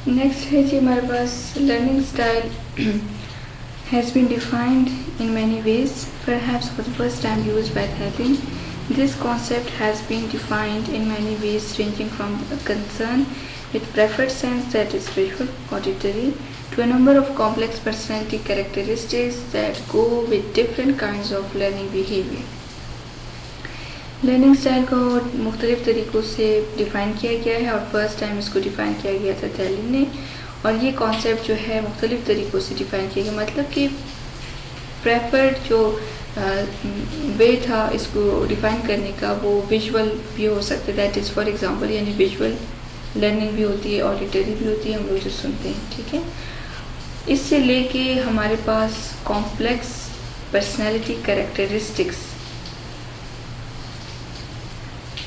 Next ہے جی ہمارے پاس learning style has been defined in many ways, perhaps for the first time used by Thalen. This concept has been defined in many ways ranging from a concern with preferred sense that is visual, auditory, to a number of complex personality characteristics that go with different kinds of learning behavior. Learning style کو مختلف طریقوں سے define کیا گیا ہے اور first time اس کو define کیا گیا تھا تھیلن نے، اور یہ کانسیپٹ جو ہے مختلف طریقوں سے ڈیفائن کیا گیا، مطلب کہ پریفرڈ جو وے تھا اس کو ڈیفائن کرنے کا وہ ویژول بھی ہو سکتا ہے، دیٹ از فار ایگزامپل یعنی ویژول لرننگ بھی ہوتی ہے، آڈیٹری بھی ہوتی ہے، ہم لوگ جو سنتے ہیں، ٹھیک ہے، اس سے لے کے ہمارے پاس کمپلیکس پرسنالٹی کریکٹرسٹکس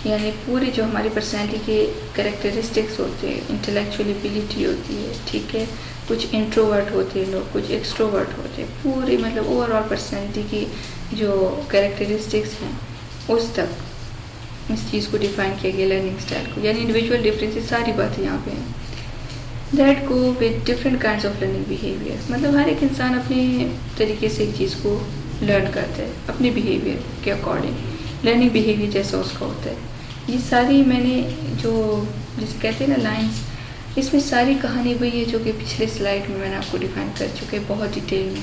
یعنی پوری جو ہماری پرسنالٹی کے کریکٹرسٹکس ہوتے ہیں، انٹلیکچوئل ایبیلٹی ہوتی ہے، ٹھیک ہے، کچھ انٹروورٹ ہوتے ہیں لوگ، کچھ ایکسٹروورٹ ہوتے ہیں، پوری مطلب اوور آل پرسنالٹی کی جو کریکٹرسٹکس ہیں اس تک اس چیز کو ڈیفائن کیا گیا لرننگ اسٹائل کو، یعنی انڈیویجول ڈفرینسز ساری باتیں یہاں پہ ہیں، that go with different kinds of learning behaviour, مطلب ہر ایک انسان اپنے طریقے سے ایک چیز کو لرن کرتا ہے اپنے بیہیویئر کے اکارڈنگ، لرننگ بیہیویئر جیسا اس کا ہوتا ہے۔ یہ ساری میں نے جو جسے کہتے ہیں نا لائنس، اس میں ساری کہانی وہی ہے جو کہ پچھلے سلائڈ میں نے آپ کو ڈیفائن کر چکے بہت ڈیٹیل میں،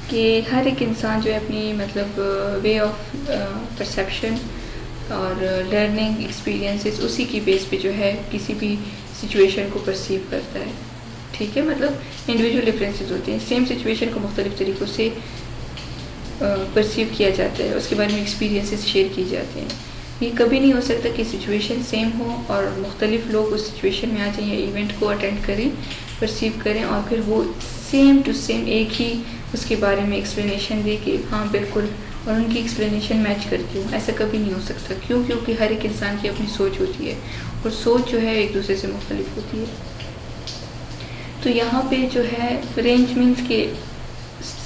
کہ ہر ایک انسان جو ہے اپنی مطلب وے آف پرسیپشن اور لرننگ ایکسپیرینسز اسی کی بیس پہ جو ہے کسی بھی سچویشن کو پرسیو کرتا ہے، ٹھیک ہے، مطلب انڈیویجول ڈفرینسز ہوتے ہیں، سیم سچویشن کو مختلف طریقوں سے پرسیو کیا جاتا ہے، اس کے بارے میں ایکسپیرینسز شیئر کی جاتے ہیں۔ یہ کبھی نہیں ہو سکتا کہ سچویشن سیم ہو اور مختلف لوگ اس سچویشن میں آ جائیں یا ایونٹ کو اٹینڈ کریں، پرسیو کریں اور پھر وہ سیم ٹو سیم ایک ہی اس کے بارے میں ایکسپلینیشن دے کہ ہاں بالکل، اور ان کی ایکسپلینیشن میچ کرتی ہوں، ایسا کبھی نہیں ہو سکتا، کیونکہ ہر ایک انسان کی اپنی سوچ ہوتی ہے اور سوچ جو ہے ایک دوسرے سے مختلف ہوتی ہے۔ تو یہاں پہ جو ہے رینج مینس کہ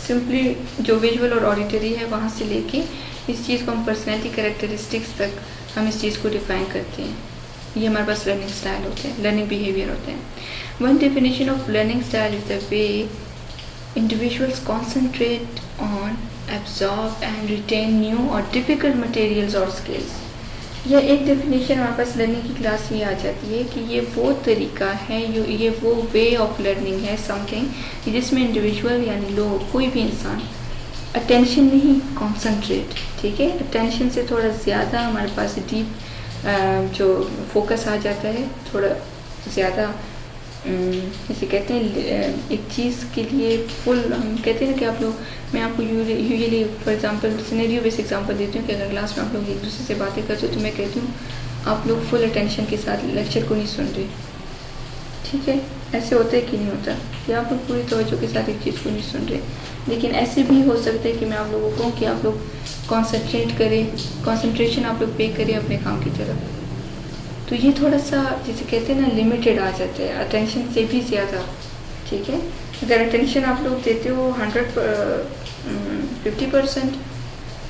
سمپلی جو ویژول اور آڈیٹری ہے وہاں سے لے کے اس چیز کو ہم پرسنالٹی کریکٹرسٹکس تک ہم اس چیز کو ڈیفائن کرتے ہیں، یہ ہمارے پاس لرننگ اسٹائل ہوتے ہیں، لرننگ بیہیویئر ہوتے ہیں۔ One definition of learning style is the way individuals concentrate on absorb and retain new اور ڈیفیکلٹ مٹیریلز اور اسکلز۔ یہ ایک ڈیفینیشن ہمارے پاس لرننگ کی کلاس میں آ جاتی ہے کہ یہ وہ طریقہ ہے، یہ وہ وے آف لرننگ ہے سم تھنگ جس میں انڈیویژول یعنی لوگ کوئی بھی انسان اٹینشن نہیں، کانسنٹریٹ، ٹھیک ہے، اٹینشن سے تھوڑا زیادہ ہمارے پاس ڈیپ جو فوکس آ جاتا ہے، تھوڑا زیادہ جسے کہتے ہیں ایک چیز کے لیے فل، ہم کہتے ہیں کہ آپ لوگ، میں آپ کو usually for example scenario base example دیتی ہوں کہ اگر کلاس میں آپ لوگ ایک دوسرے سے باتیں کرتے ہو تو میں کہتی ہوں آپ لوگ فل اٹینشن کے ساتھ لیکچر کو نہیں سن رہے، ٹھیک ہے، ایسے ہوتا ہے کہ نہیں ہوتا، یا آپ لوگ پوری توجہ کے ساتھ ایک چیز کو نہیں سن رہے، لیکن ایسے بھی ہو سکتا ہے کہ میں آپ لوگوں کو کہوں کہ آپ لوگ کانسنٹریٹ کریں، کانسنٹریشن آپ لوگ پے کریں اپنے کام کی طرف، تو یہ تھوڑا سا جسے کہتے ہیں نا لمیٹیڈ آ جاتا ہے، اٹینشن سے بھی زیادہ، ٹھیک ہے، اگر اٹینشن آپ لوگ دیتے ہو 50%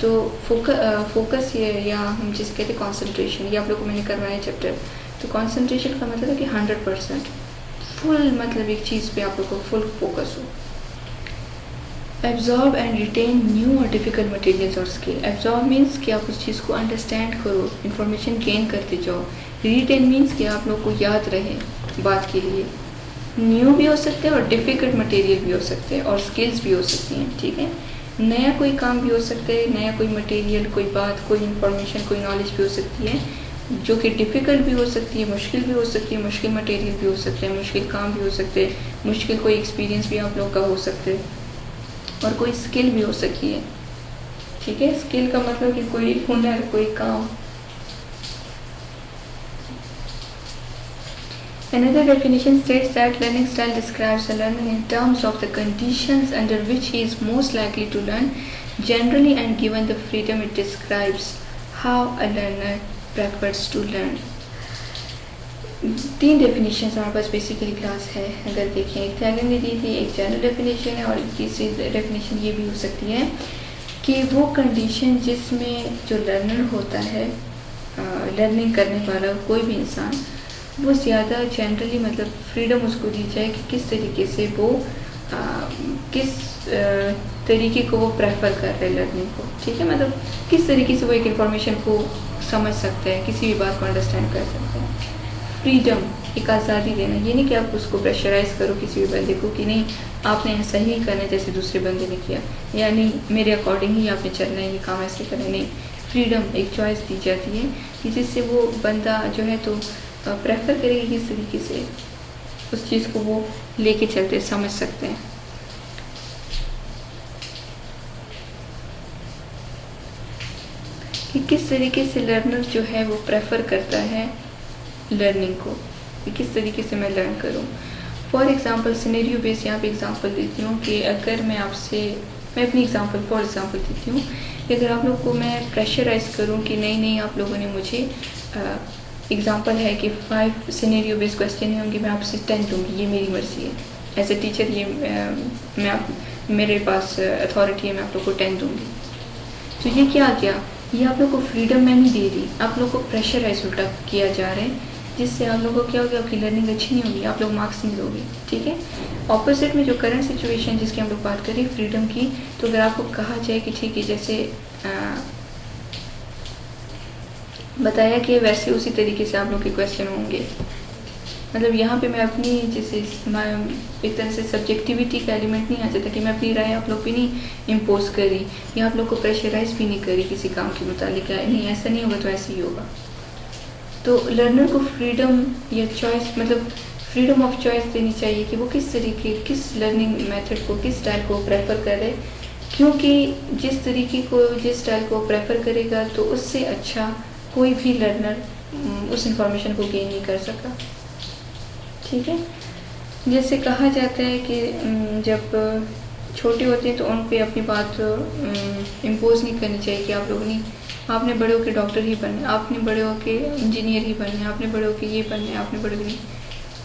تو فوکس یہ، یا ہم جسے کہتے ہیں کانسنٹریشن، یہ آپ لوگ کو میں نے کروایا چیپٹر، تو کانسنٹریشن کا مطلب ہے کہ 100% فل، مطلب ایک چیز پہ آپ لوگ کو فل فوکس ہو۔ ایبزارب اینڈ ریٹین نیو اور ڈیفیکلٹ مٹیریلز اور اسکل۔ ایبزارب مینس کہ آپ اس چیز کو انڈرسٹینڈ کرو، انفارمیشن گین کرتے جاؤ۔ ریٹین مینس کہ آپ لوگ کو یاد رہے بات کے لیے۔ نیو بھی ہو سکتے ہیں اور ڈیفیکلٹ مٹیریل بھی ہو سکتے ہیں اور اسکلز بھی ہو سکتی ہیں، ٹھیک ہے، نیا کوئی کام بھی ہو سکتا ہے، نیا کوئی مٹیریل، کوئی بات، کوئی انفارمیشن، کوئی نالج بھی ہو سکتی ہے جو کہ ڈیفیکلٹ بھی ہو سکتی ہے، مشکل بھی ہو سکتی ہے، مشکل مٹیریل بھی ہو سکتے ہیں، مشکل کام بھی ہو سکتے ہیں، مشکل کوئی ایکسپیرینس بھی آپ لوگوں کا ہو سکتا ہے، اور کوئی اسکل بھی ہو سکتی ہے، ٹھیک ہے، اسکل کا مطلب کہ کوئی ہنر، کوئی کام۔ Another definition states that learning style describes a learner in terms of the conditions under which he is most likely to learn generally, and given the freedom it describes how a learner prefers to learn. تین definitions ہمارے پاس basically class ہے، اگر دیکھیں ایک تھیلن نے دی تھی، ایک general definition ہے، اور تیسری ڈیفینیشن یہ بھی ہو سکتی ہے کہ وہ کنڈیشن جس میں جو لرنر ہوتا ہے، لرننگ کرنے والا کوئی بھی انسان، وہ زیادہ جنرلی مطلب فریڈم اس کو دی جائے کہ کس طریقے سے وہ کس طریقے کو وہ پریفر کر رہے لرننگ کو، ٹھیک ہے، مطلب کس طریقے سے وہ ایک انفارمیشن کو سمجھ سکتا ہے، کسی بھی بات کو انڈرسٹینڈ کر سکتا ہے۔ فریڈم، ایک آزادی دینا، یہ نہیں کہ آپ اس کو پریشرائز کرو کسی بھی بندے کو کہ نہیں آپ نے ایسا ہی کرنا ہے جیسے دوسرے بندے نے کیا، یا نہیں میرے اکارڈنگ ہی آپ نے چلنا ہے، یہ کام ایسے کرنا ہے، نہیں، فریڈم ایک چوائس دی جاتی ہے کہ جس سے وہ بندہ جو ہے تو پریفر کرے گی کس طریقے سے اس چیز کو وہ لے کے چلتے سمجھ سکتے ہیں۔ کہ کس طریقے سے لرنر جو ہے وہ پریفر کرتا ہے لرننگ کو، کہ کس طریقے سے میں لرن کروں۔ فار ایگزامپل سینیریو بیس یہاں پہ ایگزامپل دیتی ہوں کہ اگر میں اپنی ایگزامپل فار ایگزامپل دیتی ہوں کہ اگر آپ لوگ کو میں پریشرائز کروں کہ نہیں آپ لوگوں نے مجھے ایگزامپل ہے کہ 5 سینیریو بیس کویسچن ہوں گے، میں آپ سے 10 دوں گی، یہ میری مرضی ہے ایز اے ٹیچر، یہ میرے پاس اتھارٹی ہے، میں آپ لوگ کو 10 دوں گی۔ تو یہ کیا یہ آپ لوگ کو فریڈم میں نہیں دے رہی، آپ لوگ کو پریشرائز الٹا کیا جا رہا ہے، جس سے آپ لوگوں کو کیا ہوگی، آپ کی لرننگ اچھی نہیں ہوگی، آپ لوگ مارکس نہیں لوگے، ٹھیک ہے۔ اپوزٹ میں جو کرنٹ سچویشن جس کی ہم لوگ بات کریں فریڈم کی، تو اگر آپ کو کہا جائے کہ ٹھیک ہے جیسے بتایا کہ ویسے اسی طریقے سے آپ لوگ کے کویسچن ہوں گے، مطلب یہاں پہ میں اپنی جیسے ایک طرح سے سبجیکٹیوٹی کا ایلیمنٹ نہیں آ جاتا کہ میں اپنی رائے آپ لوگ پہ نہیں امپوز کری یا آپ لوگ کو پریشرائز بھی نہیں کری کسی کام کے متعلق، نہیں ایسا نہیں ہوگا تو ایسے ہی ہوگا۔ تو لرنر کو فریڈم یا چوائس، مطلب فریڈم آف چوائس دینی چاہیے کہ وہ کس لرننگ میتھڈ کو، کس اسٹائل کو پریفر کرے، کیونکہ جس طریقے کو، جس اسٹائل کو پریفر کرے گا تو اس سے اچھا کوئی بھی لرنر اس انفارمیشن کو گین نہیں کر سکا، ٹھیک ہے۔ جیسے کہا جاتا ہے کہ جب چھوٹے ہوتے ہیں تو ان پہ اپنی بات امپوز نہیں کرنی چاہیے کہ آپ نے بڑے ہو کے ڈاکٹر ہی بننا ہے، آپ نے بڑے ہو کے انجینئر ہی بننا ہے، آپ نے بڑے ہو کے یہ بننا ہے، آپ نے بڑے ہو کے،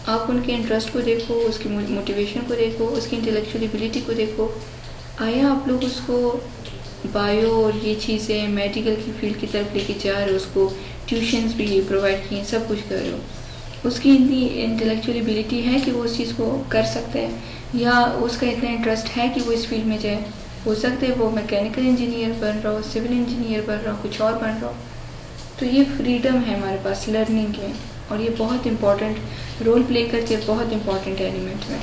آپ ان کے انٹرسٹ کو دیکھو، اس کی موٹیویشن کو دیکھو، اس کی انٹلیکچوئل ایبلٹی کو دیکھو، آیا آپ لوگ اس کو بایو اور یہ چیزیں میڈیکل کی فیلڈ کی طرف لے کے جا رہے ہو، اس کو ٹیوشنز بھی پرووائڈ کیے، سب کچھ کر رہے ہو، اس کی اتنی انٹلیکچوئل ایبلٹی ہے کہ وہ اس چیز کو کر سکتا ہے، یا اس کا اتنا انٹرسٹ ہے کہ وہ اس فیلڈ میں جائے، ہو سکتا ہے وہ میکینیکل انجینئر بن رہا ہو، سول انجینئر بن رہا ہو، کچھ اور بن رہا ہو۔ تو یہ فریڈم ہے ہمارے پاس لرننگ میں، اور یہ بہت امپورٹنٹ رول پلے کرتی ہے، بہت امپورٹنٹ ایلیمنٹ ہے،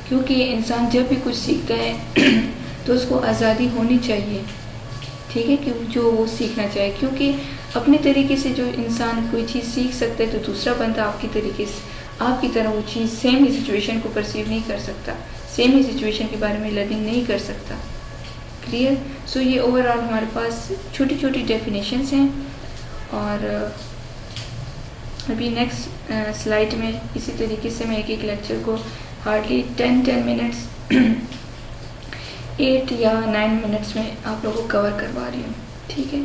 کیونکہ انسان جب بھی کچھ سیکھتا ہے تو اس کو آزادی ہونی چاہیے، ٹھیک ہے، کہ جو وہ سیکھنا چاہے، کیونکہ اپنے طریقے سے جو انسان کوئی چیز سیکھ سکتا ہے تو دوسرا بندہ آپ کی طریقے سے، آپ کی طرح وہ چیز سیم ہی سچویشن کو پرسیو نہیں کر سکتا، سیم ہی سچویشن کے بارے میں لرننگ نہیں کر سکتا، کلیئر۔ سو یہ اوور آل ہمارے پاس چھوٹی چھوٹی ڈیفینیشنس ہیں، اور ابھی نیکسٹ سلائڈ میں اسی طریقے سے میں ایک لیکچر کو ہارڈلی 10 منٹس 8 یا 9 منٹس میں آپ لوگوں کو کور کروا رہی ہوں، ٹھیک ہے۔